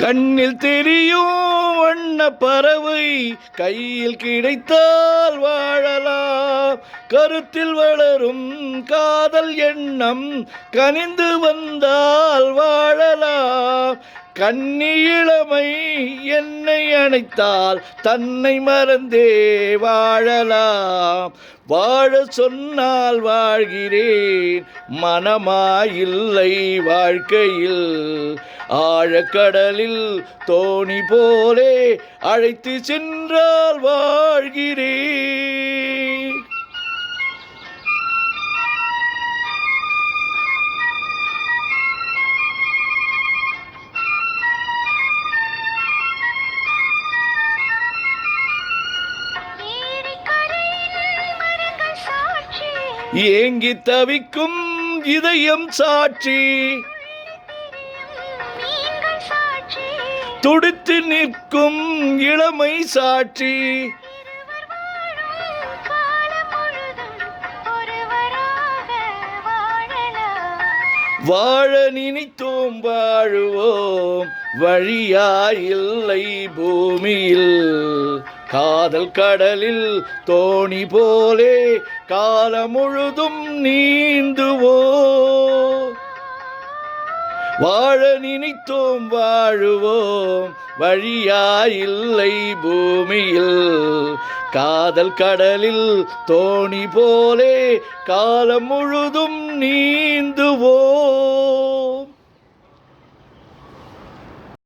கண்ணில் தெரியும் வண்ண பறவை கையில் கிடைத்தால் வாழலாம். கருத்தில் வளரும் காதல் எண்ணம் கனிந்து வந்தால் வாழலாம். கன்னி இளமை என்னை அணைத்தால் தன்னை மறந்தே வாழலாம். வாழ சொன்னால் வாழ்கிறேன், மனமாயில்லை வாழ்க்கையில். ஆழக்கடலில் தோணி போலே அழைத்து சென்றால் வாழ்கிறேன். ஏங்கி தவிக்கும் இதயம் சாட்சி, துடித்து நிற்கும் இளமை சாட்சி. வாழ நினைத்தோம் வாழுவோம், வழியாயில்லை பூமியில். காதல் கடலில் தோணி போலே காலம் முழுதும் நீந்துவோம். வாழ நினைத்தோம் வாழுவோம், வழியாயில்லை பூமியில். காதல் கடலில் தோணி போலே காலம் முழுதும் நீந்துவோம்.